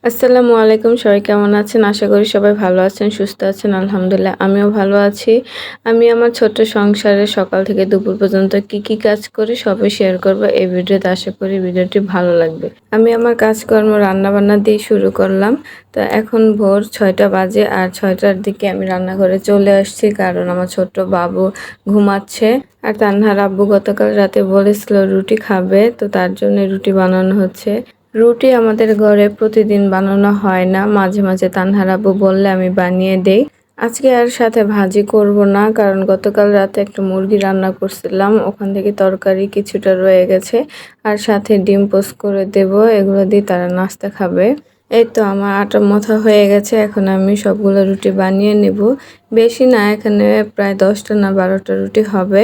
আসসালামু আলাইকুম। সবাই কেমন আছেন? আশা করি সবাই ভালো আছেন, সুস্থ আছেন। আলহামদুলিল্লাহ আমিও ভালো আছি। আমি আমার ছোট্ট সংসারে সকাল থেকে দুপুর পর্যন্ত কি কাজ করি সবই শেয়ার করব এই ভিডিওতে। আশা করি ভিডিওটি ভালো লাগবে। আমি আমার কাজকর্ম রান্নাবান্না দিয়ে শুরু করলাম। তো এখন ভোর ৬টা বাজে আর ৬টার দিকে আমি রান্নাঘরে চলে আসছি, কারণ আমার ছোট্ট বাবু ঘুমাচ্ছে। আর তানহার আব্বু গতকাল রাতে বলেছিল রুটি খাবে, তো তার জন্য রুটি বানানো হচ্ছে। রুটি আমাদের ঘরে প্রতিদিন বানানো হয় না, মাঝে মাঝে তানহার আব্বু বললে আমি বানিয়ে দেই। আজকে আর সাথে ভাজি করব না, কারণ গতকাল রাতে একটা মুরগি রান্না করছিলাম, ওখান থেকে তরকারি কিছুটা রয়ে গেছে। আর সাথে ডিম পোস্ট করে দেব, এগুলো দিয়ে তারা নাস্তা খাবে। এই তো আমার আটা মথা হয়ে গেছে, এখন আমি সবগুলো রুটি বানিয়ে নেব। বেশি না, এখানে প্রায় 10টা না 12টা রুটি হবে।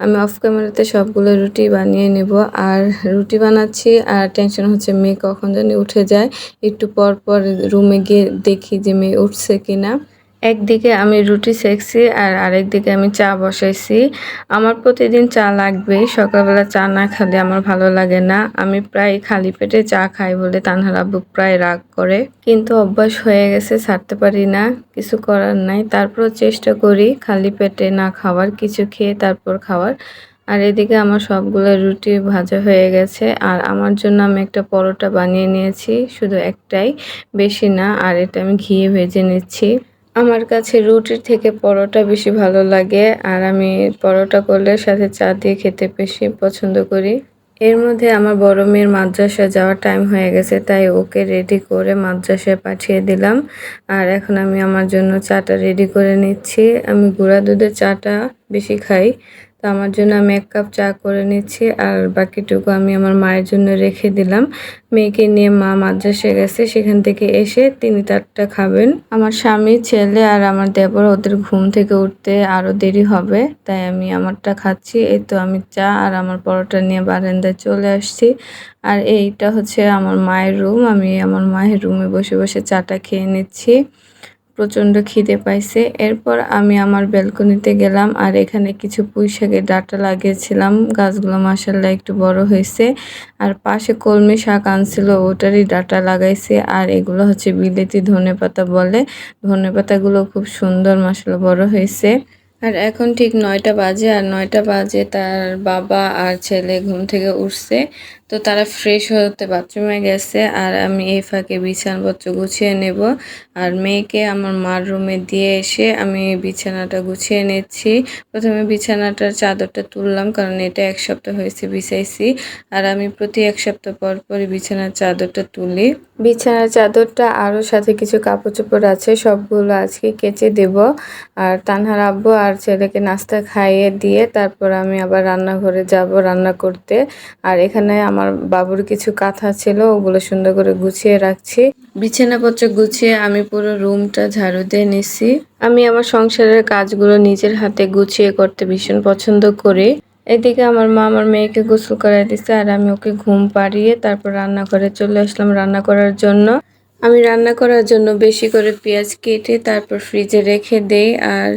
আমি অফ ক্যামেরাতে সবগুলো রুটি বানিয়ে নেব। আর রুটি বানাচ্ছি আর টেনশন হচ্ছে মেয়ে কখন জানি উঠে যায়। একটু পর পর রুমে গিয়ে দেখি যে মেয়ে উঠছে কিনা। একদিকে আমি রুটি সেকছি আর আরেকদিকে আমি চা বসাইছি। আমার প্রতিদিন চা লাগবেই, সকালবেলা চা না খেলে আমার ভালো লাগে না। আমি প্রায় খালি পেটে চা খাই বলে তানহার আব্বু প্রায় রাগ করে, কিন্তু অভ্যাস হয়ে গেছে, ছাড়তে পারি না, কিছু করার নাই। তারপরও চেষ্টা করি খালি পেটে না খাওয়ার, কিছু খেয়ে তারপর খাওয়ার। আর এদিকে আমার সবগুলো রুটি ভাজা হয়ে গেছে, আর আমার জন্য আমি একটা পরোটা বানিয়ে নিয়েছি, শুধু একটাই, বেশি না। আর এটা আমি ঘিয়ে ভেজে নিচ্ছি। আমার কাছে রুটির থেকে পরোটা বেশি ভালো লাগে, আর আমি পরোটা করলে সাথে চা দিয়ে খেতে বেশি পছন্দ করি। এর মধ্যে আমার বড় মেয়ের মাদ্রাসায় যাওয়ার টাইম হয়ে গেছে, তাই ওকে রেডি করে মাদ্রাসায় পাঠিয়ে দিলাম। আর এখন আমি আমার জন্য চাটা রেডি করে নিচ্ছি। আমি গুঁড়া দুধের চাটা বেশি খাই, তো আমার জন্য আমি 1 কাপ চা করে নিচ্ছি, আর বাকিটুকু আমি আমার মায়ের জন্য রেখে দিলাম। মেয়েকে নিয়ে মা মাদ্রাসায় গেছে, সেখান থেকে এসে তিনি তারটা খাবেন। আমার স্বামী, ছেলে আর আমার দেবর, ওদের ঘুম থেকে উঠতে আরো দেরি হবে, তাই আমি আমারটা খাচ্ছি। এই তো আমি চা আর আমার পরোটা নিয়ে বারান্দায় চলে আসছি। আর এইটা হচ্ছে আমার মায়ের রুম, আমি আমার মায়ের রুমে বসে বসে চাটা খেয়ে নিচ্ছি। প্রচণ্ড খিদে পাইছে। এরপর আমি আমার ব্যালকনিতে গেলাম, আর এখানে কিছু পুঁইশাকের ডাঁটা লাগিয়েছিলাম, গাছগুলো মাশাআল্লাহ একটু বড় হয়েছে। আর পাশে কলমি শাক আনছিল, ওটারই ডাঁটা লাগাইছে। আর এগুলো হচ্ছে বিলেতি ধনেপাতা বলে, ধনেপাতাগুলো খুব সুন্দর মাশাআল্লাহ বড় হয়েছে। আর এখন ঠিক 9টা বাজে, আর 9টা বাজে তার বাবা আর ছেলে ঘুম থেকে উঠছে, তো তারা ফ্রেশ হতে বাথরুমে গেছে। আর আমি এই ফাঁকে বিছানাপত্র গুছিয়ে নেব। আর মেয়েকে আমার মার রুমে দিয়ে এসে আমি বিছানাটা গুছিয়ে নিচ্ছি। প্রথমে বিছানাটার চাদরটা তুললাম, কারণ এটা 1 সপ্তাহ হয়েছে বিছাইছি। আর আমি প্রতি 1 সপ্তাহ পর পরই বিছানার চাদরটা তুলি। বিছানার চাদরটা আরও সাথে কিছু কাপড় চোপড় আছে, সবগুলো আজকে কেচে দেব। আর তানহার আব্বু আর ছেলেকে নাস্তা খাইয়ে দিয়ে তারপর আমি আবার রান্নাঘরে যাব রান্না করতে। আর এখানে আমার বাবুর কিছু কাঁথা ছিল, ওগুলো সুন্দর করে গুছিয়ে রাখছি। বিছানাপত্র গুছিয়ে আমি পুরো রুমটা ঝাড়ু দিয়ে নিছি। আমি আমার সংসারের কাজগুলো নিজের হাতে গুছিয়ে করতে ভীষণ পছন্দ করি। এদিকে আমার মা আমার মেয়েকে গোসল করাই দিছে, আর আমি ওকে ঘুম পাড়িয়ে তারপর রান্নাঘরে চলে আসলাম রান্না করার জন্য। আমি রান্না করার জন্য বেশি করে পেঁয়াজ কেটে তারপর ফ্রিজে রেখে দেই, আর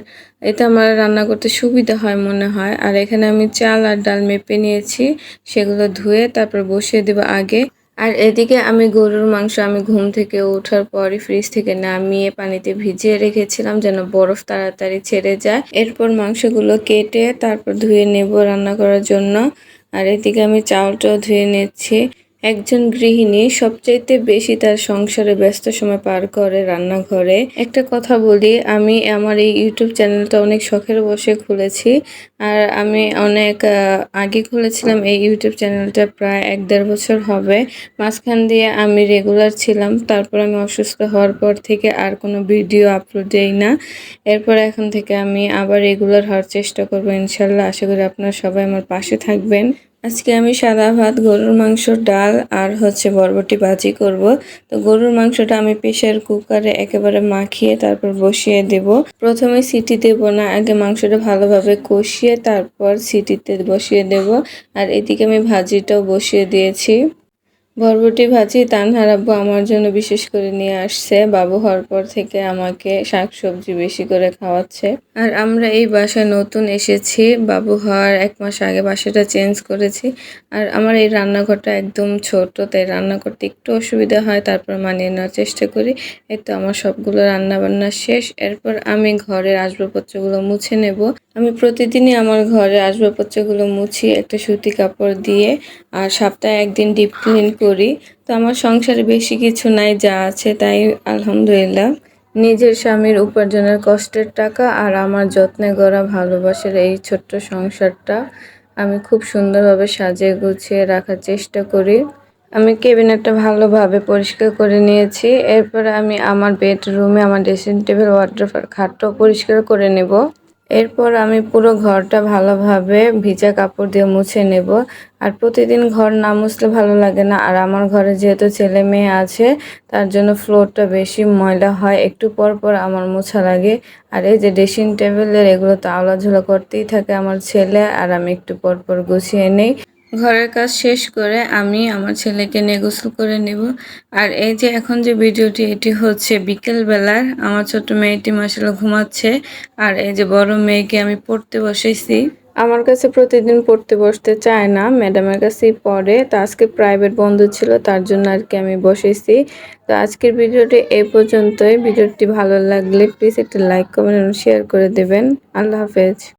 এতে আমার রান্না করতে সুবিধা হয় মনে হয়। আর এখানে আমি চাল আর ডাল মেপে নিয়েছি, সেগুলো ধুয়ে তারপর বসিয়ে দেব আগে। আর এদিকে আমি গরুর মাংস আমি ঘুম থেকে ওঠার পরই ফ্রিজ থেকে নামিয়ে পানিতে ভিজিয়ে রেখেছিলাম, যেন বরফ তাড়াতাড়ি ছেড়ে যায়। এরপর মাংসগুলো কেটে তারপর ধুয়ে নেব রান্না করার জন্য। আর এদিকে আমি চাউলটাও ধুয়ে নিচ্ছি। একজন গৃহিণী সবচাইতে বেশি তার সংসারে ব্যস্ত সময় পার করে রান্নাঘরে। একটা কথা বলি, আমি আমার এই ইউটিউব চ্যানেলটা অনেক শখের বশে খুলেছি। আর আমি অনেক আগে খুলেছিলাম এই ইউটিউব চ্যানেলটা, প্রায় 1-1.5 বছর হবে। মাঝখান দিয়ে আমি রেগুলার ছিলাম, তারপর আমি অসুস্থ হওয়ার পর থেকে আর কোনো ভিডিও আপলোড দেই না। এরপর এখন থেকে আমি আবার রেগুলার হওয়ার চেষ্টা করবো ইনশাল্লাহ। আশা করি আপনারা সবাই আমার পাশে থাকবেন। আজকে আমি সাদা ভাত, গরুর মাংস, ডাল আর হচ্ছে বরবটি ভাজি করব। তো গরুর মাংসটা আমি প্রেসার কুকারে একেবারে মাখিয়ে তারপর বসিয়ে দেব। প্রথমে সিটি দেব না, আগে মাংসটা ভালোভাবে কষিয়ে তারপর সিটিতে বসিয়ে দেব। আর এদিকে আমি ভাজিটাও বসিয়ে দিয়েছি। বরবটি ভাজি তানহার আব্বু আমার জন্য বিশেষ করে নিয়ে আসছে। বাবু হওয়ার পর থেকে আমাকে শাকসবজি বেশি করে খাওয়াচ্ছে। আর আমরা এই বাসায় নতুন এসেছি, বাবু হওয়ার 1 মাস আগে বাসাটা চেঞ্জ করেছি। আর আমার এই রান্নাঘরটা একদম ছোট, তাই রান্না করতে একটু অসুবিধা হয়, তারপর মানিয়ে নেওয়ার চেষ্টা করি। এই তো আমার সবগুলো রান্নাবান্না শেষ। এরপর আমি ঘরের আসবাবপত্রগুলো মুছে নেব। আমি প্রতিদিনই আমার ঘরের আসবাবপত্রগুলো মুছি একটা সুতি কাপড় দিয়ে, আর সপ্তাহে 1 দিন ডিপ ক্লিন করি। তো আমার সংসারে বেশি কিছু নাই, যা আছে তাই আলহামদুলিল্লাহ। নিজের স্বামীর উপার্জনের কষ্টের টাকা আর আমার যত্নে গড়া ভালোবাসার এই ছোট্ট সংসারটা আমি খুব সুন্দরভাবে সাজিয়ে গুছিয়ে রাখার চেষ্টা করি। আমি ক্যাবিনেটটা ভালোভাবে পরিষ্কার করে নিয়েছি। এরপরে আমি আমার বেডরুমে আমার ড্রেসিং টেবিল, ওয়ার্ড্রোব আর খাটটাও পরিষ্কার করে নেব। এরপর আমি পুরো ঘরটা ভালোভাবে ভিজা কাপড় দিয়ে মুছে নেব। আর প্রতিদিন ঘর না মুছলে ভালো লাগে না। আর আমার ঘরে যেহেতু ছেলে মেয়ে আছে, তার জন্য ফ্লোরটা বেশি ময়লা হয়, একটু পর পর আমার মোছা লাগে। আর এই যে ড্রেসিং টেবিলের এগুলো তো আওলাঝোলা করতেই থাকে আমার ছেলে, আর আমি একটু পর পর গুছিয়ে নেই। ঘরের কাজ শেষ করে আমি আমার ছেলেকে নিয়ে গোসল করে নেব। আর এই যে এখন যে ভিডিওটি, এটি হচ্ছে বিকেল বেলার। আমার ছোট মেয়েটি মাশাআল্লাহ ঘুমাচ্ছে, আর এই যে বড় মেয়েকে আমি পড়তে বসেছি। আমার কাছে প্রতিদিন পড়তে বসতে চায় না, ম্যাডামের কাছেই পড়ে। তো আজকে প্রাইভেট বন্ধ ছিল, তার জন্য আর কি আমি বসেছি। তো আজকের ভিডিওটি এই পর্যন্তই। ভিডিওটি ভালো লাগলে প্লিজ একটা লাইক, কমেন্ট এবং শেয়ার করে দেবেন। আল্লাহ হাফেজ।